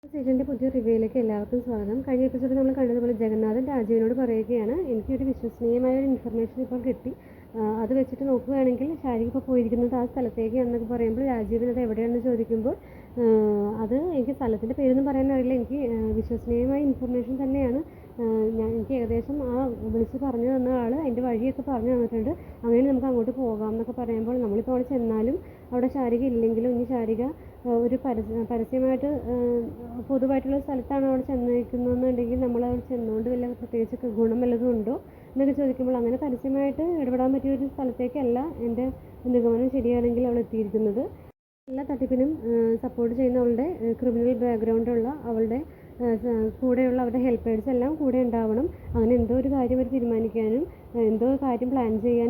സീരിയലിൻ്റെ പുതിയ റിവ്യൂയിലേക്ക് എല്ലാവർക്കും സ്വാഗതം. കഴിഞ്ഞ എപ്പിസോഡിൽ നമ്മൾ കണ്ടതുപോലെ ജഗന്നാഥൻ രാജീവിനോട് പറയുകയാണ്, എനിക്കൊരു വിശ്വസനീയമായ ഒരു ഇൻഫർമേഷൻ ഇപ്പോൾ കിട്ടി. അത് വെച്ചിട്ട് നോക്കുകയാണെങ്കിൽ ശാരിക ഇപ്പോൾ പോയിരിക്കുന്നത് ആ സ്ഥലത്തേക്കാണെന്നൊക്കെ പറയുമ്പോൾ രാജീവിന് അത് എവിടെയാണെന്ന് ചോദിക്കുമ്പോൾ അത് എനിക്ക് സ്ഥലത്തിൻ്റെ പേരൊന്നും പറയാനറിയില്ല, എനിക്ക് വിശ്വസനീയമായ ഇൻഫർമേഷൻ തന്നെയാണ്. എനിക്ക് ഏകദേശം ആ വിളിച്ച് പറഞ്ഞു തന്ന ആൾ അതിൻ്റെ വഴിയൊക്കെ പറഞ്ഞു തന്നിട്ടുണ്ട്, അങ്ങനെ നമുക്ക് അങ്ങോട്ട് പോകാം എന്നൊക്കെ പറയുമ്പോൾ നമ്മളിപ്പോൾ അവിടെ ചെന്നാലും അവിടെ ശാരിക ഇല്ലെങ്കിലും ഇനി ശാരിക ഒരു പരസ്യമായിട്ട് പൊതുവായിട്ടുള്ള സ്ഥലത്താണ് അവിടെ ചെന്നേക്കുന്നതെന്നുണ്ടെങ്കിൽ നമ്മൾ അവിടെ ചെന്നുകൊണ്ട് വല്ല പ്രത്യേകിച്ച് ഗുണം വല്ലതും ഉണ്ടോ എന്നൊക്കെ ചോദിക്കുമ്പോൾ അങ്ങനെ പരസ്യമായിട്ട് ഇടപെടാൻ പറ്റിയ ഒരു സ്ഥലത്തേക്കല്ല എൻ്റെ നിഗമനം ശരിയാണെങ്കിൽ അവൾ എത്തിയിരിക്കുന്നത്. എല്ലാ തട്ടിപ്പിനും സപ്പോർട്ട് ചെയ്യുന്ന അവളുടെ ക്രിമിനൽ ബാക്ക്ഗ്രൗണ്ടുള്ള അവളുടെ കൂടെയുള്ള അവരുടെ ഹെൽപ്പേഴ്സ് എല്ലാം കൂടെ ഉണ്ടാവണം. അങ്ങനെ എന്തോ ഒരു കാര്യം അവർ തീരുമാനിക്കാനും എന്തോ കാര്യം പ്ലാൻ ചെയ്യാൻ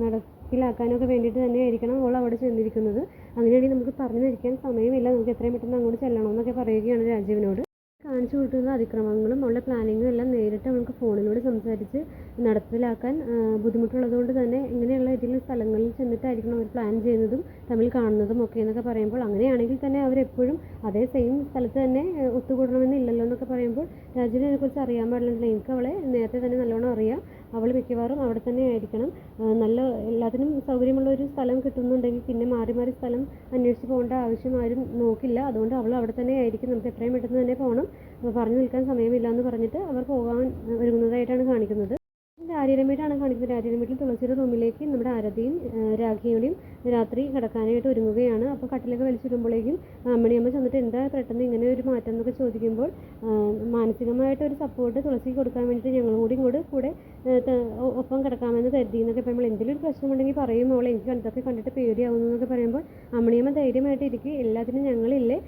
നടപ്പിലാക്കാനൊക്കെ വേണ്ടിയിട്ട് തന്നെയായിരിക്കണം അവൾ അവിടെ ചെന്നിരിക്കുന്നത്. അങ്ങനെയാണെങ്കിൽ നമുക്ക് പറഞ്ഞു തരിക്കാൻ സമയമില്ല, നമുക്ക് എത്രയും പെട്ടെന്ന് അങ്ങോട്ട് ചെല്ലണമെന്നൊക്കെ പറയുകയാണ് രാജീവിനോട്. കാണിച്ചു കൊടുക്കുന്ന അതിക്രമങ്ങളും അവളുടെ പ്ലാനിങ്ങും എല്ലാം നേരിട്ട് അവൾക്ക് ഫോണിലൂടെ സംസാരിച്ച് നടപ്പിലാക്കാൻ ബുദ്ധിമുട്ടുള്ളതുകൊണ്ട് തന്നെ ഇങ്ങനെയുള്ള ഏതെങ്കിലും സ്ഥലങ്ങളിൽ ചെന്നിട്ടായിരിക്കണം അവർ പ്ലാൻ ചെയ്യുന്നതും തമ്മിൽ കാണുന്നതും ഒക്കെ എന്നൊക്കെ പറയുമ്പോൾ അങ്ങനെയാണെങ്കിൽ തന്നെ അവരെപ്പോഴും അതേ സെയിം സ്ഥലത്ത് തന്നെ ഒത്തുകൂടണമെന്നില്ലല്ലോ എന്നൊക്കെ പറയുമ്പോൾ രാജുവിനെ അതിനെക്കുറിച്ച് അറിയാൻ പാടില്ല. എനിക്ക് അവളെ നേരത്തെ തന്നെ നല്ലോണം അറിയാം, അവൾ മിക്കവാറും അവിടെ തന്നെ ആയിരിക്കണം. നല്ല എല്ലാത്തിനും സൗകര്യമുള്ള ഒരു സ്ഥലം കിട്ടുന്നുണ്ടെങ്കിൽ പിന്നെ മാറി മാറി സ്ഥലം അന്വേഷിച്ച് പോകേണ്ട ആവശ്യം ആരും നോക്കില്ല. അതുകൊണ്ട് അവൾ അവിടെ തന്നെ ആയിരിക്കും, നമുക്ക് എത്രയും പെട്ടെന്ന് തന്നെ പോകണം, പറഞ്ഞു നിൽക്കാൻ സമയമില്ല എന്ന് പറഞ്ഞിട്ട് അവർ പോകാൻ ഒരുങ്ങുന്നതായിട്ടാണ് കാണിക്കുന്നത്. രാജീരമേട്ടാണ് കാണിക്കുന്നത്. രാജീരമേട്ടിൽ തുളസിയുടെ റൂമിലേക്ക് നമ്മുടെ ആരതിയും രാഖിയോടെയും രാത്രി കിടക്കാനായിട്ട് ഒരുങ്ങുകയാണ്. അപ്പോൾ കട്ടിലൊക്കെ വലിച്ചിടുമ്പോഴേക്കും അമ്മണിയമ്മ ചെന്നിട്ട് എന്താ പെട്ടെന്ന് ഇങ്ങനെ ഒരു മാറ്റം എന്നൊക്കെ ചോദിക്കുമ്പോൾ മാനസികമായിട്ട് ഒരു സപ്പോർട്ട് തുളസിക്ക് കൊടുക്കാൻ വേണ്ടിയിട്ട് ഞങ്ങളും കൂടി ഇങ്ങോട്ട് കൂടെ ഒപ്പം കിടക്കാമെന്ന് കരുതി എന്നൊക്കെ പറയുമ്പോൾ എന്തെങ്കിലും ഒരു പ്രശ്നമുണ്ടെങ്കിൽ പറയും അവളെ, എനിക്ക് ഇതൊക്കെ കണ്ടിട്ട് പേടിയാവുന്നു എന്നൊക്കെ പറയുമ്പോൾ അമ്മണിയമ്മ ധൈര്യമായിട്ട് ഇരിക്കും, എല്ലാത്തിനും ഞങ്ങളില്ലേ,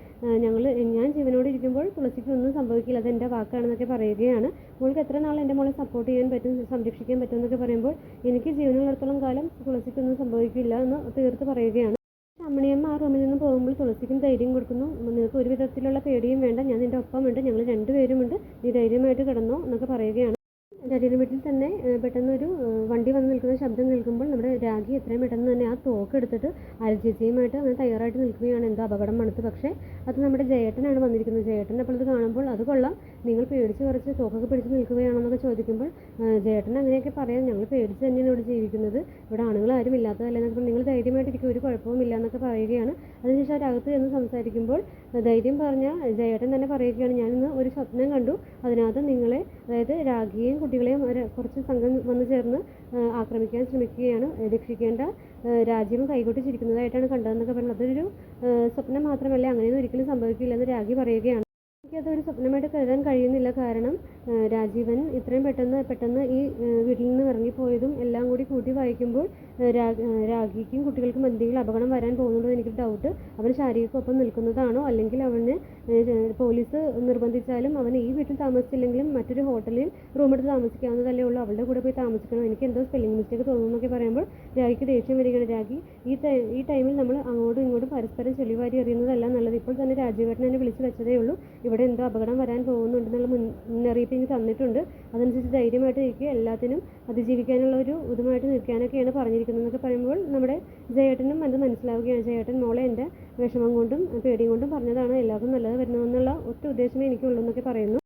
ഞാൻ ജീവനോട് ഇരിക്കുമ്പോൾ തുളസിക്ക് ഒന്നും സംഭവിക്കില്ല, അത് എൻ്റെ വാക്കാണെന്നൊക്കെ പറയുകയാണ്. മോൾക്ക് എത്ര നാൾ എൻ്റെ മോളെ സപ്പോർട്ട് ചെയ്യാൻ പറ്റും, സംരക്ഷിക്കാൻ പറ്റും എന്നൊക്കെ പറയുമ്പോൾ എനിക്ക് ജീവനുള്ളിടത്തോളം കാലം തുളസിക്കൊന്നും സംഭവിക്കില്ല എന്ന് തീർത്ത് പറയുകയാണ്. അമ്മണിയമ്മ ആ റൂമിൽ നിന്ന് പോകുമ്പോൾ തുളസിക്കും ധൈര്യം കൊടുക്കുന്നു, നിനക്ക് ഒരു വിധത്തിലുള്ള പേടിയും വേണ്ട, ഞാൻ നിൻ്റെ ഒപ്പമുണ്ട്, ഞങ്ങൾ രണ്ടുപേരുമുണ്ട്, നീ ധൈര്യമായിട്ട് കിടന്നോ എന്നൊക്കെ പറയുകയാണ്. രാജീവിൻ്റെ വീട്ടിൽ തന്നെ പെട്ടെന്നൊരു വണ്ടി വന്ന് നിൽക്കുന്ന ശബ്ദം കേൾക്കുമ്പോൾ നമ്മുടെ രാഖി എത്രയും പെട്ടെന്ന് തന്നെ ആ തോക്ക് എടുത്തിട്ട് അരചേച്ചിയുമായിട്ട് അങ്ങനെ തയ്യാറായിട്ട് നിൽക്കുകയാണ്, എന്തോ അപകടം മണത്ത്. പക്ഷേ അത് നമ്മുടെ ജയേട്ടനാണ് വന്നിരിക്കുന്നത്. ജയേട്ടൻ അപ്പോൾ അത് കാണുമ്പോൾ അത് കൊള്ളാം, നിങ്ങൾ പേടിച്ച് കുറച്ച് തോക്കൊക്കെ പിടിച്ച് നിൽക്കുകയാണെന്നൊക്കെ ചോദിക്കുമ്പോൾ ജയേട്ടൻ അങ്ങനെയൊക്കെ പറയാം, ഞങ്ങൾ പേടിച്ച് തന്നെയാണ് ഇവിടെ ജീവിക്കുന്നത്, ഇവിടെ ആണുങ്ങൾ ആരും ഇല്ലാത്തതല്ല എന്നൊക്കെ നിങ്ങൾ ധൈര്യമായിട്ടിരിക്കും, ഒരു കുഴപ്പവുമില്ല എന്നൊക്കെ പറയുകയാണ്. അതിനുശേഷം അവരകത്ത് എന്ന് സംസാരിക്കുമ്പോൾ ധൈര്യം പറഞ്ഞ ജയേട്ടൻ തന്നെ പറയുകയാണ്, ഞാനിന്ന് ഒരു സ്വപ്നം കണ്ടു, അതിനകത്ത് നിങ്ങളെ, അതായത് രാഖിയെയും കുട്ടികളെയും കുറച്ച് സംഘം വന്നു ചേർന്ന് ആക്രമിക്കാൻ ശ്രമിക്കുകയാണ്, രക്ഷിക്കേണ്ട രാജ്യം കൈകൊട്ടിച്ചിരിക്കുന്നതായിട്ടാണ് കണ്ടതെന്നൊക്കെ പറയുന്നത്. അതൊരു സ്വപ്നം മാത്രമല്ല, അങ്ങനെയൊന്നും ഒരിക്കലും സംഭവിക്കില്ലെന്ന് രാഖി പറയുകയാണ്. എനിക്കതൊരു സ്വപ്നമായിട്ട് കരുതാൻ കഴിയുന്നില്ല, കാരണം രാജീവൻ ഇത്രയും പെട്ടെന്ന് ഈ വീട്ടിൽ നിന്ന് ഇറങ്ങിപ്പോയതും എല്ലാം കൂടി കൂട്ടി വായിക്കുമ്പോൾ രാഖിക്കും കുട്ടികൾക്കും എന്തെങ്കിലും അപകടം വരാൻ പോകുന്നുണ്ടോ എനിക്കൊരു ഡൗട്ട്. അവൻ ശാരീരിക്കൊപ്പം നിൽക്കുന്നതാണോ, അല്ലെങ്കിൽ അവന് പോലീസ് നിർബന്ധിച്ചാലും അവൻ ഈ വീട്ടിൽ താമസിച്ചില്ലെങ്കിലും മറ്റൊരു ഹോട്ടലിൽ റൂമെടുത്ത് താമസിക്കാവുന്നതല്ലേ ഉള്ളൂ, അവളുടെ കൂടെ പോയി താമസിക്കണം, എനിക്ക് എന്തോ സ്പെല്ലിംഗ് മിസ്റ്റേക്ക് തോന്നുന്നൊക്കെ പറയുമ്പോൾ രാഖിക്ക് ദേഷ്യം വരികയാണ്. രാഖി ഈ ടൈമിൽ നമ്മൾ അങ്ങോട്ടും ഇങ്ങോട്ടും പരസ്പരം ചെളിവാരി എറിയുന്നതല്ല നല്ലത്, ഇപ്പോൾ തന്നെ രാജീവേട്ടൻ എന്നെ വിളിച്ച് വെച്ചതേ ഉള്ളൂ, ഇവിടെ എന്തോ അപകടം വരാൻ പോകുന്നുണ്ടെന്നുള്ള മുന്നറിയിപ്പ് എനിക്ക് തന്നിട്ടുണ്ട്, അതനുസരിച്ച് ധൈര്യമായിട്ട് ഇരിക്കുക, എല്ലാത്തിനും അതിജീവിക്കാനുള്ള ഒരു ഇതുമായിട്ട് നിൽക്കാനൊക്കെയാണ് പറഞ്ഞിരിക്കുന്നത് എന്നൊക്കെ പറയുമ്പോൾ നമ്മുടെ ജയേട്ടനും അത് മനസ്സിലാവുകയാണ്. ജയേട്ടൻ മോളെ എൻ്റെ വിഷമം കൊണ്ടും പേടിയും കൊണ്ടും പറഞ്ഞതാണ്, എല്ലാവർക്കും നല്ലത് വരണമെന്നുള്ള ഒറ്റ ഉദ്ദേശമേ എനിക്കുള്ളൂ എന്നൊക്കെ പറയുന്നു.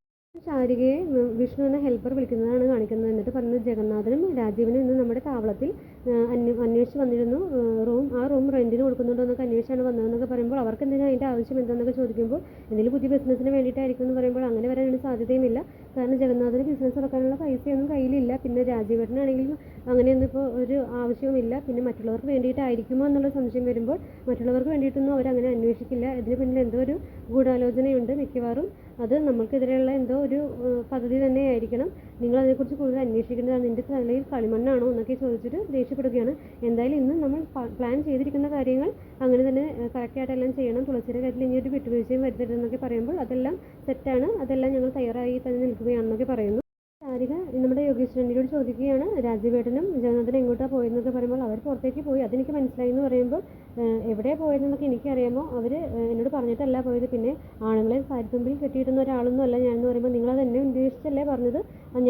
ശാരികയെ വിഷ്ണു എന്ന ഹെൽപ്പർ വിളിക്കുന്നതാണ് കാണിക്കുന്നത്. എന്നിട്ട് പറയുന്നത് ജഗന്നാഥനും രാജീവനും ഇന്ന് നമ്മുടെ താവളത്തിൽ അന്വേഷിച്ച് വന്നിരുന്നു, ആ റൂം റെൻറ്റിന് കൊടുക്കുന്നുണ്ടോ എന്നൊക്കെ അന്വേഷിച്ചാണ് വന്നതെന്നൊക്കെ പറയുമ്പോൾ അവർക്ക് എന്തിനാണ് അതിൻ്റെ ആവശ്യം എന്താണെന്നൊക്കെ ചോദിക്കുമ്പോൾ എന്തെങ്കിലും പുതിയ ബിസിനസ്സിന് വേണ്ടിയിട്ടായിരിക്കും എന്ന് പറയുമ്പോൾ അങ്ങനെ വരാനുള്ള സാധ്യതയുമില്ല, കാരണം ജഗന്നാഥന് ബിസിനസ് തുടക്കാനുള്ള പൈസയൊന്നും കയ്യിലില്ല, പിന്നെ രാജീവേട്ടനാണെങ്കിലും അങ്ങനെയൊന്നും ഇപ്പോൾ ഒരു ആവശ്യവുമില്ല, പിന്നെ മറ്റുള്ളവർക്ക് വേണ്ടിയിട്ടായിരിക്കുമോ എന്നുള്ള സംശയം വരുമ്പോൾ മറ്റുള്ളവർക്ക് വേണ്ടിയിട്ടൊന്നും അവരങ്ങനെ അന്വേഷിക്കില്ല, ഇതിന് പിന്നിൽ എന്തോ ഒരു ഗൂഢാലോചനയുണ്ട്, മിക്കവാറും അത് നമ്മൾക്കെതിരെയുള്ള എന്തോ ഒരു പദ്ധതി തന്നെയായിരിക്കണം, നിങ്ങൾ അതിനെക്കുറിച്ച് കൂടുതൽ അന്വേഷിക്കേണ്ടതാണ്, നിൻ്റെ തലയിൽ കളിമണ്ണാണോ എന്നൊക്കെ ചോദിച്ചിട്ട് ദേഷ്യപ്പെടുകയാണ്. എന്തായാലും ഇന്ന് നമ്മൾ പ്ലാൻ ചെയ്തിരിക്കുന്ന കാര്യങ്ങൾ അങ്ങനെ തന്നെ കറക്റ്റായിട്ടെല്ലാം ചെയ്യണം, തുളസിയുടെ കാര്യത്തിൽ ഇനി ഒരു വിട്ടുവീഴ്ചയും വരുത്തരുതെന്നൊക്കെ പറയുമ്പോൾ അതെല്ലാം സെറ്റാണ്, അതെല്ലാം ഞങ്ങൾ തയ്യാറായി തന്നെ നിൽക്കുകയാണെന്നൊക്കെ പറയുന്നു. ശാരിക നമ്മുടെ യോഗേശ്വരനോട് ചോദിക്കുകയാണ്, രാജീവേട്ടനും ജഗന്നാഥനും എങ്ങോട്ടാണ് പോയതെന്നൊക്കെ പറയുമ്പോൾ അവർ പുറത്തേക്ക് പോയി, അതെനിക്ക് മനസ്സിലായി എന്ന് പറയുമ്പോൾ എവിടെയാണ് പോയതെന്നൊക്കെ എനിക്കറിയാമോ, അവർ എന്നോട് പറഞ്ഞിട്ടല്ല പോയത്, പിന്നെ ആണുങ്ങളെ സാരിത്തുമ്പിൽ കെട്ടിയിടുന്ന ഒരാളൊന്നും അല്ല ഞാൻ എന്ന് പറയുമ്പോൾ നിങ്ങളത് എന്നെ ഉദ്ദേശിച്ചല്ലേ പറഞ്ഞത്,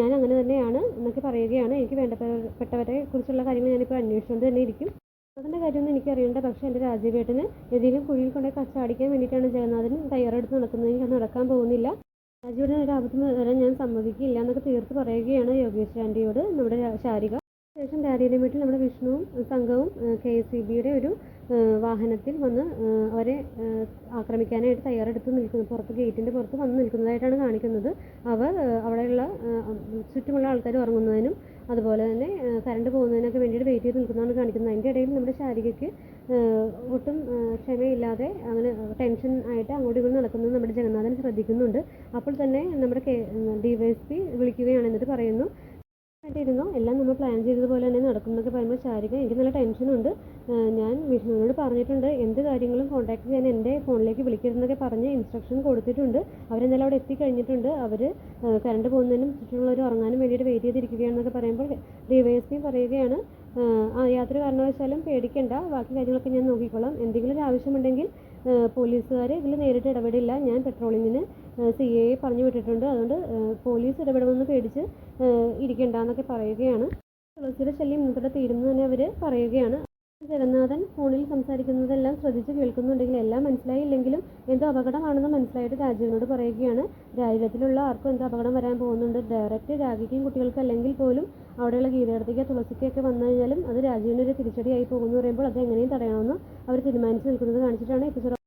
ഞാൻ അങ്ങനെ തന്നെയാണ് എന്നൊക്കെ പറയുകയാണ്. എനിക്ക് വേണ്ടപ്പെട്ടവരെ കുറിച്ചുള്ള കാര്യങ്ങൾ ഞാനിപ്പോൾ അന്വേഷിച്ചുകൊണ്ട് തന്നെ ഇരിക്കും, അതിൻ്റെ കാര്യമൊന്നും എനിക്കറിയണ്ട. പക്ഷേ എൻ്റെ രാജീവേട്ടന് ഏതെങ്കിലും കുഴിയിൽ കൊണ്ടുപോയി ചാടിക്കാൻ വേണ്ടിയിട്ടാണ് ജഗന്നാഥൻ തയ്യാറെടുത്ത് നടക്കുന്നത്. എനിക്കത് നടക്കാൻ പോകുന്നില്ല. രാജീവേട്ടന് ഒരു ആപത്തും വരാൻ ഞാൻ സമ്മതിക്കില്ല എന്നൊക്കെ തീർത്ത് പറയുകയാണ് യോഗേശ്വരി ആൻറ്റിയോട് നമ്മുടെ ശാരിക. ശേഷം ഡാഡിയുടെ വീട്ടിൽ നമ്മുടെ വിഷ്ണുവും സംഘവും KSEBയുടെ ഒരു വാഹനത്തിൽ വന്ന് അവരെ ആക്രമിക്കാനായിട്ട് തയ്യാറെടുത്ത് നിൽക്കുന്നു. പുറത്ത് ഗേറ്റിൻ്റെ പുറത്ത് വന്ന് നിൽക്കുന്നതായിട്ടാണ് കാണിക്കുന്നത്. അവർ അവിടെയുള്ള ചുറ്റുമുള്ള ആൾക്കാർ ഉറങ്ങുന്നതിനും അതുപോലെ തന്നെ കറണ്ട് പോകുന്നതിനൊക്കെ വേണ്ടിയിട്ട് വെയിറ്റ് ചെയ്ത് നിൽക്കുന്നതാണ് കാണിക്കുന്നത്. അതിൻ്റെ ഇടയിൽ നമ്മുടെ ശാരികയ്ക്ക് ഒട്ടും ക്ഷമയില്ലാതെ അങ്ങനെ ടെൻഷൻ ആയിട്ട് അങ്ങോട്ടും ഇങ്ങോട്ടും നടക്കുന്നത് നമ്മുടെ ജഗന്നാഥൻ ശ്രദ്ധിക്കുന്നുണ്ട്. അപ്പോൾ തന്നെ നമ്മുടെ DYSP വിളിക്കുകയാണ്. എന്നിട്ട് പറയുന്നു, ആയിട്ടിരുന്നു എല്ലാം നമ്മൾ പ്ലാൻ ചെയ്തതുപോലെ തന്നെ നടക്കും എന്നൊക്കെ പറയുമ്പോൾ ശാരിക, എനിക്ക് നല്ല ടെൻഷനുണ്ട്, ഞാൻ വിഷ്ണുവിനോട് പറഞ്ഞിട്ടുണ്ട് എന്ത് കാര്യങ്ങളും കോൺടാക്ട് ചെയ്യാൻ എൻ്റെ ഫോണിലേക്ക് വിളിക്കരുതെന്നൊക്കെ പറഞ്ഞ് ഇൻസ്ട്രക്ഷൻ കൊടുത്തിട്ടുണ്ട്. അവരെന്തായാലും അവിടെ എത്തിക്കഴിഞ്ഞിട്ടുണ്ട്. അവർ കറണ്ട് പോകുന്നതിനും ചുറ്റുമുള്ളവർ ഉറങ്ങാനും വേണ്ടിയിട്ട് വെയിറ്റ് ചെയ്തിരിക്കുകയാണെന്നൊക്കെ പറയുമ്പോൾ DYSP പറയുകയാണ്, യാതൊരു കാരണവശാലും പേടിക്കണ്ട, ബാക്കി കാര്യങ്ങളൊക്കെ ഞാൻ നോക്കിക്കോളാം. എന്തെങ്കിലും ഒരു ആവശ്യമുണ്ടെങ്കിൽ പോലീസുകാർ ഇതിൽ നേരിട്ട് ഇടപെടില്ല. ഞാൻ പെട്രോളിങ്ങിന് CA പറഞ്ഞു വിട്ടിട്ടുണ്ട്. അതുകൊണ്ട് പോലീസ് ഇടപെടുമെന്ന് പേടിച്ച് ഇരിക്കണ്ട എന്നൊക്കെ പറയുകയാണ്. തുളസിയുടെ ശല്യം ഇന്നത്തോടെ തീരുന്നു തന്നെ അവർ പറയുകയാണ്. ജഗന്നാഥൻ ഫോണിൽ സംസാരിക്കുന്നതെല്ലാം ശ്രദ്ധിച്ച് കേൾക്കുന്നുണ്ടെങ്കിൽ എല്ലാം മനസ്സിലായില്ലെങ്കിലും എന്തോ അപകടമാണെന്ന് മനസ്സിലായിട്ട് രാജീവിനോട് പറയുകയാണ്. രാജ്യത്തിലുള്ള ആർക്കും എന്തോ അപകടം വരാൻ പോകുന്നുണ്ട്. ഡയറക്റ്റ് രാഗിക്കും കുട്ടികൾക്ക് അല്ലെങ്കിൽ പോലും അവിടെയുള്ള ഗീതയടുത്തേക്ക് തുളസിക്കൊക്കെ വന്നു കഴിഞ്ഞാലും അത് രാജീവിനൊരു തിരിച്ചടിയായി പോകുമെന്ന് പറയുമ്പോൾ അത് എങ്ങനെയും തടയണമെന്ന് അവർ തീരുമാനിച്ച് നിൽക്കുന്നത് കാണിച്ചിട്ടാണ് എപ്പിസോഡ്